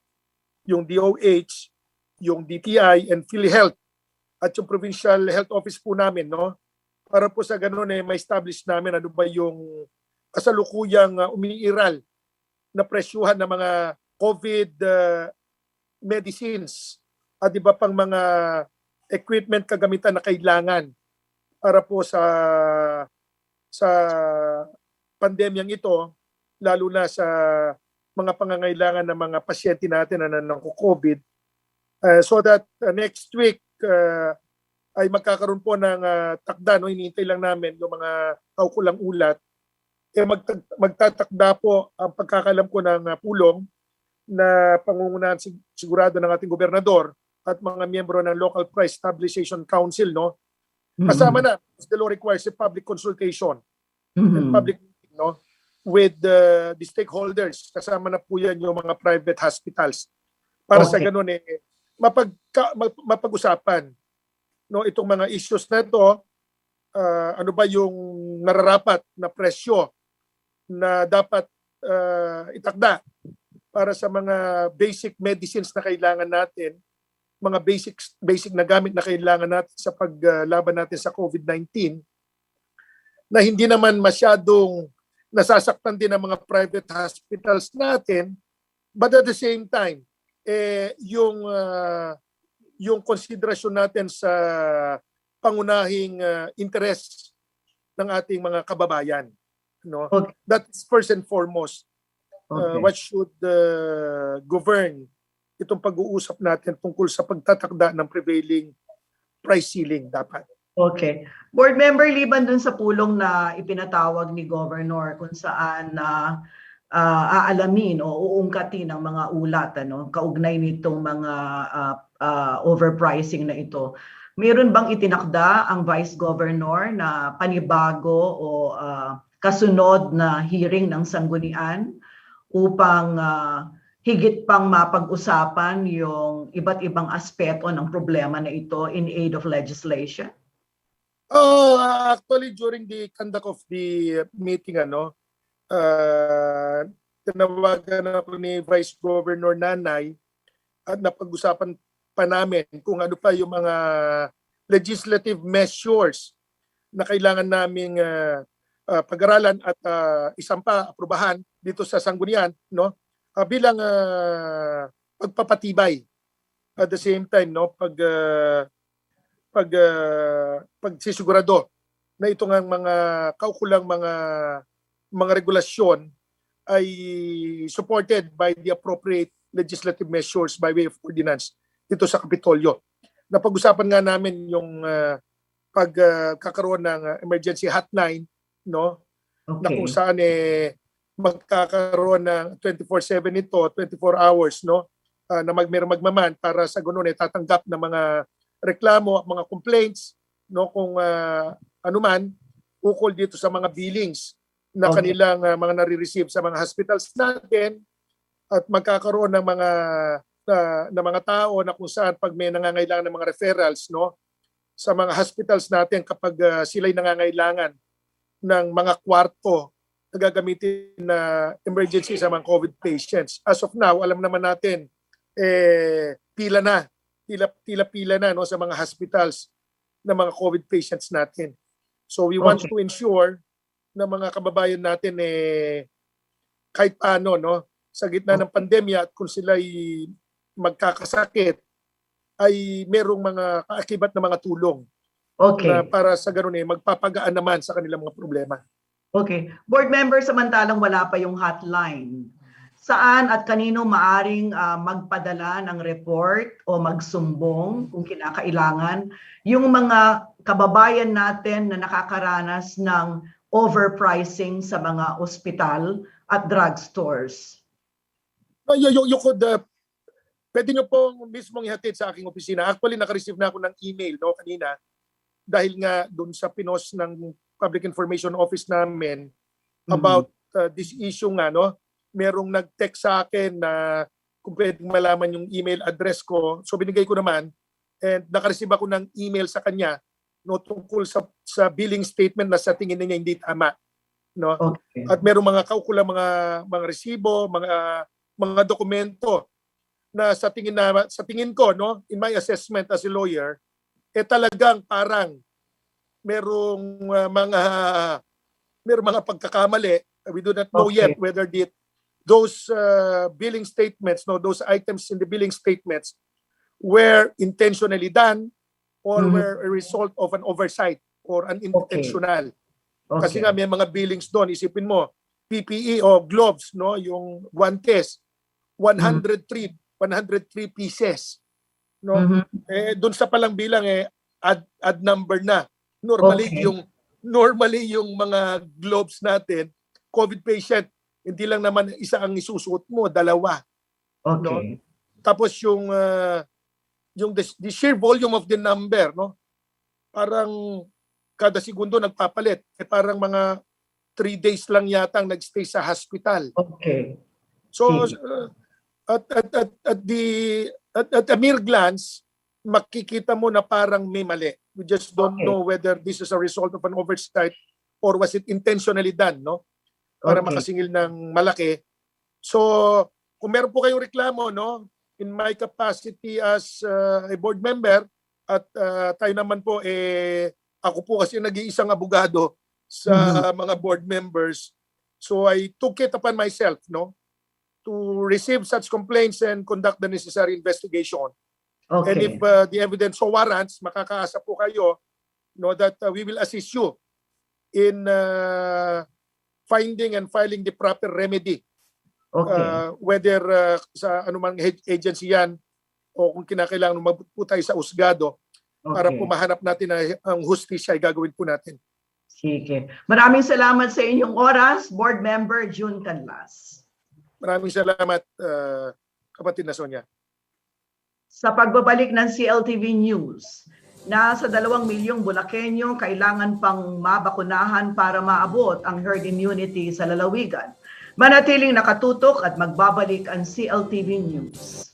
yung DOH, yung DTI, and PhilHealth, at yung Provincial Health Office po namin, no? Para po sa ganun ma-establish namin ano ba yung kasalukuyang umiiral na presyuhan ng mga COVID medicines at iba pang mga equipment, kagamitan na kailangan para po sa pandemyang ito, lalo na sa mga pangangailangan ng mga pasyente natin na nangko-COVID, so that next week ay magkakaroon po ng takda, no? Hinihintay lang namin yung mga kaukulang ulat. Magtatakda po ang pagkakalam ko ng pulong na pangungunahan sigurado ng ating gobernador at mga miyembro ng Local Price Stabilization Council, no? Kasama na, the law requires a public consultation and public meeting, no? With the stakeholders. Kasama na po yan yung mga private hospitals. Para sa ganun mapag-usapan, no, itong mga issues na ito, ano ba yung nararapat na presyo na dapat itakda para sa mga basic medicines na kailangan natin, mga basic na gamit na kailangan natin sa paglaban natin sa COVID-19, na hindi naman masyadong nasasaktan din ang mga private hospitals natin, but at the same time, yung konsiderasyon natin sa pangunahing interes ng ating mga kababayan, no? Okay. That is first and foremost what should govern itong pag-uusap natin tungkol sa pagtatakda ng prevailing price ceiling dapat. Okay. Board member, liban dun sa pulong na ipinatawag ni Governor kung saan aalamin o uungkatin ang mga ulat, ano, kaugnay nitong mga overpricing na ito. Mayroon bang itinakda ang Vice Governor na panibago o kasunod na hearing ng sanggunian upang higit pang mapag-usapan yung iba't ibang aspeto ng problema na ito in aid of legislation? Actually, during the conduct of the meeting, tinawagan ako ni Vice Governor Nanay at napag-usapan pa namin kung ano pa yung mga legislative measures na kailangan naming pag-aralan at isang pa aprubahan dito sa sanggunian, no? Bilang pagpapatibay at the same time, no, pagsisigurado na ito ng mga kaukulang mga regulasyon ay supported by the appropriate legislative measures by way of ordinance dito sa Kapitolyo. Napag-usapan nga namin yung pagkakaroon ng emergency hotline, no? Na kung saan magkakaroon ng 24/7 ito, 24 hours, no? Na magmaman para sa ganun tatanggap ng mga reklamo at mga complaints, no, kung anuman ukol dito sa mga billings na kanilang mga nare-receive sa mga hospitals natin, at magkakaroon ng mga tao na kung saan pag may nangangailangan ng mga referrals, no, sa mga hospitals natin kapag sila'y nangangailangan ng mga kwarto na gagamitin na emergency sa mga COVID patients. As of now, alam naman natin pila na, no, sa mga hospitals ng mga COVID patients natin. So we want to ensure na mga kababayan natin kahit paano, no, sa gitna ng pandemya at kung sila ay magkakasakit ay merong mga kaakibat na mga tulong na para sa ganun magpapagaan naman sa kanilang mga problema. Okay. Board member, samantalang wala pa yung hotline, saan at kanino maaring magpadala ng report o magsumbong kung kinakailangan yung mga kababayan natin na nakakaranas ng overpricing sa mga ospital at drugstores? You could, pwede nyo pong mismong ihatid sa aking opisina. Actually, naka-receive na ako ng email, no, kanina, dahil nga dun sa pinos ng Public Information Office namin about this issue nga, no. Merong nag-text sa akin na kung pwedeng malaman yung email address ko. So binigay ko naman, and naka-receive ako ng email sa kanya, no, tungkol sa billing statement na sa tingin niya hindi tama, no. At merong mga kaukulang mga resibo, mga dokumento na sa tingin ko, no, in my assessment as a lawyer, talagang parang merong mga pagkakamali. We do not know yet whether those billing statements, no, those items in the billing statements were intentionally done or were a result of an oversight or unintentional. Okay. Kasi nga may mga billings doon, isipin mo, PPE o gloves, no, yung guantes, 103 pieces, no. Mhm. Doon sa palang bilang add number na. Normally Okay. yung mga gloves natin, COVID patient, hindi lang naman isa ang isusuot mo, dalawa. Okay. Tapos yung the sheer volume of the number, no? Parang kada segundo nagpapalit. Parang mga 3 days lang yata ang nagstay sa hospital. Okay. So Sige. at a mere glance, makikita mo na parang may mali. We just don't Okay. know whether this is a result of an oversight or was it intentionally done, no? Para Okay. makasingil ng malaki. So, kung meron po kayong reklamo, no, in my capacity as a board member, at tayo naman po, ako po kasi nag-iisang abogado sa mga board members. So, I took it upon myself, no, to receive such complaints and conduct the necessary investigation. Okay. And if the evidence so warrants, makakaasa po kayo, no, that we will assist you in finding and filing the proper remedy. Okay. Whether sa anumang agency yan o kung kinakailangan umabot po tayo sa usgado para Okay. po mahanap natin na ang hustisya ay gagawin po natin. Sige. Maraming salamat sa inyong oras, Board Member June Canlas. Maraming salamat, kapatid na Sonia. Sa pagbabalik ng CLTV News, nasa 2 milyong Bulakenyo kailangan pang mabakunahan para maabot ang herd immunity sa lalawigan. Manatiling nakatutok at magbabalik ang CLTV News.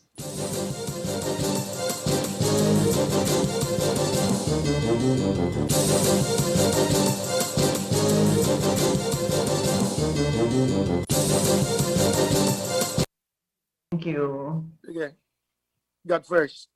Thank you. Sige. God first.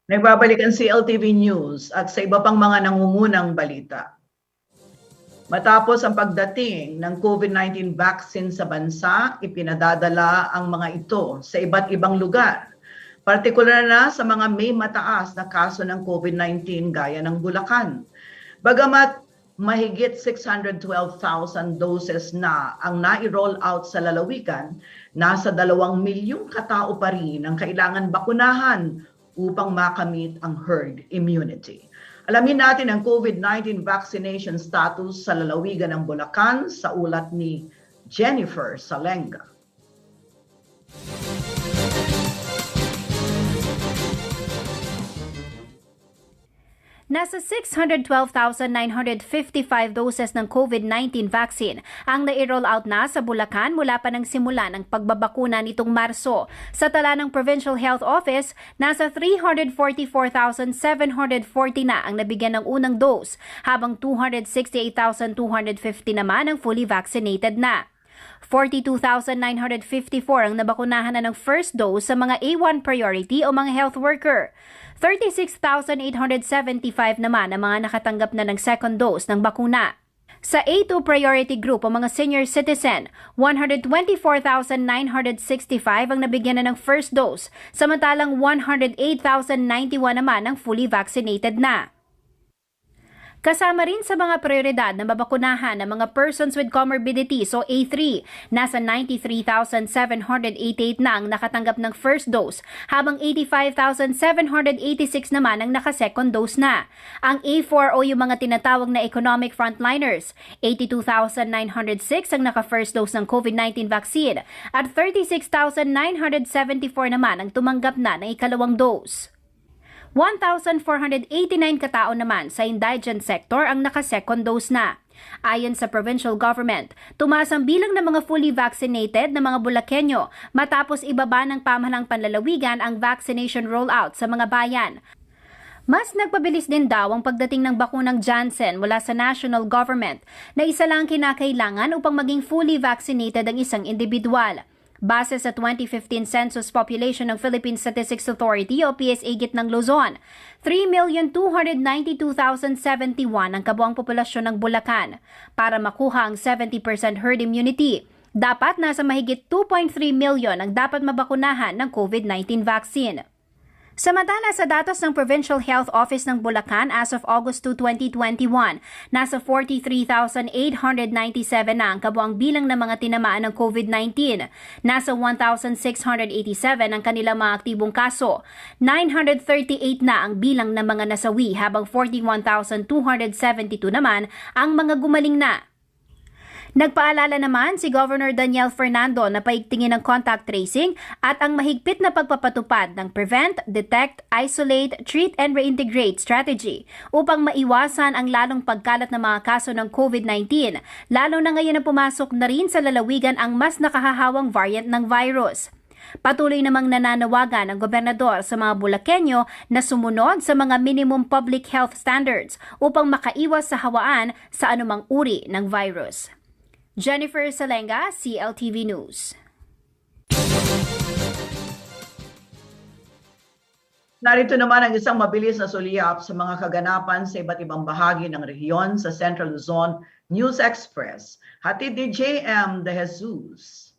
Nagbabalik ang CLTV News at sa iba pang mga nangungunang balita. Matapos ang pagdating ng COVID-19 vaccine sa bansa, ipinadadala ang mga ito sa iba't ibang lugar. Partikular na sa mga may mataas na kaso ng COVID-19 gaya ng Bulacan. Bagamat mahigit 612,000 doses na ang nai-roll out sa lalawigan, nasa 2 milyong katao pa rin ang kailangan bakunahan upang makamit ang herd immunity. Alamin natin ang COVID-19 vaccination status sa lalawigan ng Bulacan sa ulat ni Jennifer Salenga. Nasa 612,955 doses ng COVID-19 vaccine ang nai-roll out na sa Bulacan mula pa ng simula ng pagbabakuna nitong Marso. Sa tala ng Provincial Health Office, nasa 344,740 na ang nabigyan ng unang dose, habang 268,250 naman ang fully vaccinated na. 42,954 ang nabakunahan na ng first dose sa mga A1 priority o mga health worker. 36,875 naman ang mga nakatanggap na ng second dose ng bakuna. Sa A2 priority group o mga senior citizen, 124,965 ang nabigyan na ng first dose, samantalang 108,091 naman ang fully vaccinated na. Kasama rin sa mga prioridad na mabakunahan ng mga persons with comorbidities o A3, nasa 93,788 na ang nakatanggap ng first dose, habang 85,786 naman ang naka-second dose na. Ang A4 o yung mga tinatawag na economic frontliners, 82,906 ang naka-first dose ng COVID-19 vaccine at 36,974 naman ang tumanggap na ng ikalawang dose. 1,489 katao naman sa indigent sector ang naka-second dose na. Ayon sa provincial government, tumaas ang bilang ng mga fully vaccinated na mga Bulakenyo matapos ibaba ng pamahalang panlalawigan ang vaccination rollout sa mga bayan. Mas nagpabilis din daw ang pagdating ng bakunang Janssen mula sa national government na isa lang kinakailangan upang maging fully vaccinated ang isang individual. Base sa 2015 Census Population ng Philippine Statistics Authority o PSA Gitnang Luzon, 3,292,071 ang kabuang populasyon ng Bulacan. Para makuha ang 70% herd immunity, dapat nasa mahigit 2.3 million ang dapat mabakunahan ng COVID-19 vaccine. Samantala sa datos ng Provincial Health Office ng Bulacan as of August 2, 2021, nasa 43,897 na ang kabuang bilang ng mga tinamaan ng COVID-19. Nasa 1,687 ang kanilang mga aktibong kaso. 938 na ang bilang ng mga nasawi habang 41,272 naman ang mga gumaling na. Nagpaalala naman si Governor Daniel Fernando na paigtingin ang contact tracing at ang mahigpit na pagpapatupad ng Prevent, Detect, Isolate, Treat and Reintegrate strategy upang maiwasan ang lalong pagkalat ng mga kaso ng COVID-19, lalo na ngayon na pumasok na rin sa lalawigan ang mas nakahahawang variant ng virus. Patuloy namang nananawagan ang gobernador sa mga Bulakenyo na sumunod sa mga minimum public health standards upang makaiwas sa hawaan sa anumang uri ng virus. Jennifer Salenga, CLTV News. Narito naman ang isang mabilis na sulyap sa mga kaganapan sa iba't ibang bahagi ng rehiyon sa Central Luzon News Express. Hatid ni JM De Jesus.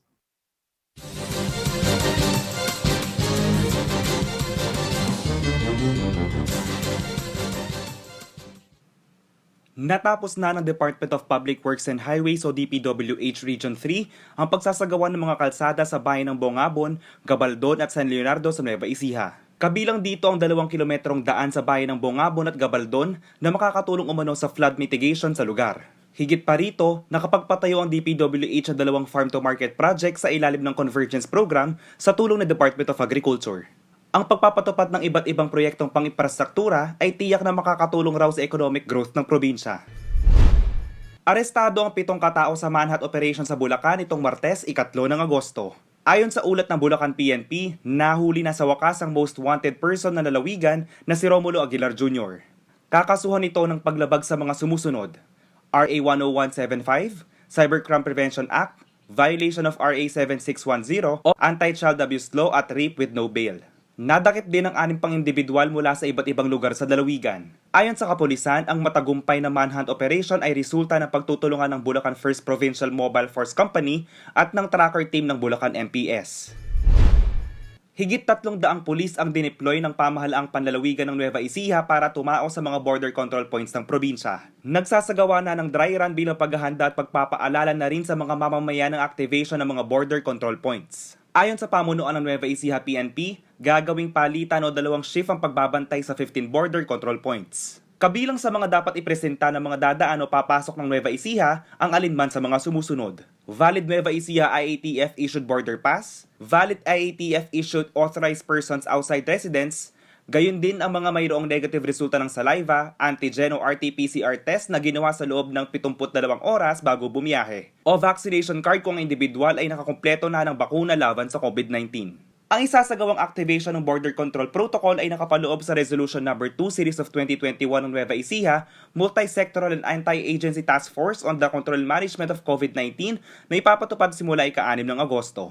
Natapos na ng Department of Public Works and Highways o DPWH Region 3 ang pagsasagawa ng mga kalsada sa bayan ng Bongabon, Gabaldon at San Leonardo sa Nueva Ecija. Kabilang dito ang 2 kilometrong daan sa bayan ng Bongabon at Gabaldon na makakatulong umano sa flood mitigation sa lugar. Higit pa rito, nakapagpatayo ang DPWH ng 2 farm-to-market project sa ilalim ng Convergence Program sa tulong ng Department of Agriculture. Ang pagpapatupad ng iba't ibang proyektong pang-infrastruktura ay tiyak na makakatulong raw sa economic growth ng probinsya. Arestado ang 7 katao sa manhunt operation sa Bulacan itong Martes, 3 ng Agosto. Ayon sa ulat ng Bulacan PNP, nahuli na sa wakas ang most wanted person na lalawigan na si Romulo Aguilar Jr. Kakasuhan ito ng paglabag sa mga sumusunod: RA 10175, Cybercrime Prevention Act, violation of RA 7610 o Anti-Child Abuse Law at rape with no bail. Nadakip din ang 6 pang individual mula sa iba't ibang lugar sa lalawigan. Ayon sa kapulisan, ang matagumpay na manhunt operation ay resulta ng pagtutulungan ng Bulacan First Provincial Mobile Force Company at ng tracker team ng Bulacan MPS. Higit 300 pulis ang dineploy ng pamahalaang panlalawigan ng Nueva Ecija para tumao sa mga border control points ng probinsya. Nagsasagawa na ng dry run bilang paghahanda at pagpapaalala na rin sa mga mamamayan ng activation ng mga border control points. Ayon sa pamunuan ng Nueva Ecija PNP, gagawing palitan o 2 shift ang pagbabantay sa 15 border control points. Kabilang sa mga dapat ipresenta ng mga dadaan o papasok ng Nueva Ecija ang alinman sa mga sumusunod: valid Nueva Ecija IATF issued border pass, valid IATF issued authorized persons outside residence, gayon din ang mga mayroong negative resulta ng saliva, antigen o RT-PCR test na ginawa sa loob ng 72 oras bago bumiyahe, o vaccination card kung ang individual ay nakakumpleto na ng bakuna laban sa COVID-19. Ang isasagawang activation ng Border Control Protocol ay nakapaloob sa Resolution No. 2 Series of 2021 ng Nueva Ecija, Multi-Sectoral and Anti-Agency Task Force on the Control and Management of COVID-19 na ipapatupad simula ika-6 ng Agosto.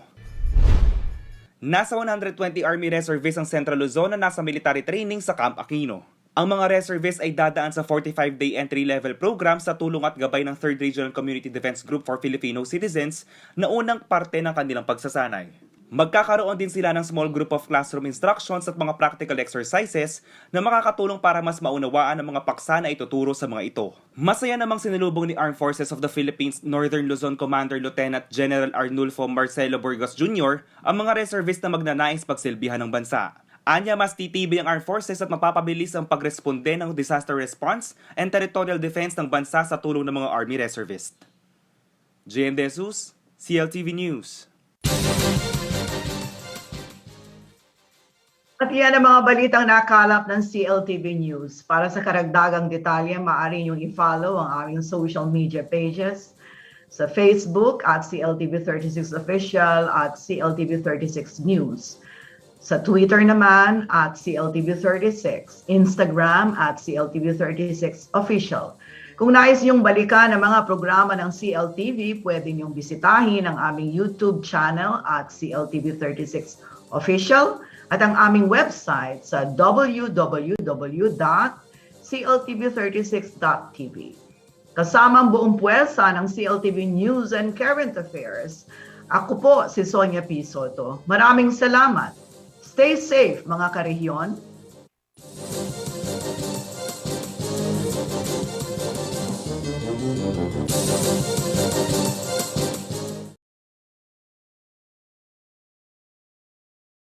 Nasa 120 Army Reservists ang Central Luzon na nasa military training sa Camp Aquino. Ang mga reservists ay dadaan sa 45-day entry-level program sa tulong at gabay ng 3rd Regional Community Defense Group for Filipino Citizens na unang parte ng kanilang pagsasanay. Magkakaroon din sila ng small group of classroom instructions at mga practical exercises na makakatulong para mas maunawaan ang mga paksa na ituturo sa mga ito. Masaya namang sinulubong ni Armed Forces of the Philippines Northern Luzon Commander Lieutenant General Arnulfo Marcelo Burgos Jr. ang mga reservists na magnanais pagsilbihan ng bansa. Anya, mas titibay ang Armed Forces at mapapabilis ang pagresponde ng disaster response and territorial defense ng bansa sa tulong ng mga Army reservists. JM De Jesus, CLTV News. At yan ang mga balitang nakalap ng CLTV News. Para sa karagdagang detalye, maaari niyong i-follow ang aming social media pages sa Facebook at CLTV36 Official at CLTV36 News. Sa Twitter naman at CLTV36, Instagram at CLTV36 Official. Kung nais niyong balikan ang mga programa ng CLTV, pwede niyong bisitahin ang aming YouTube channel at CLTV36 Official at ang aming website sa www.cltv36.tv. Kasama ang buong puwersa ng CLTV News and Current Affairs, ako po si Sonia P. Soto. Maraming salamat. Stay safe mga karehiyon.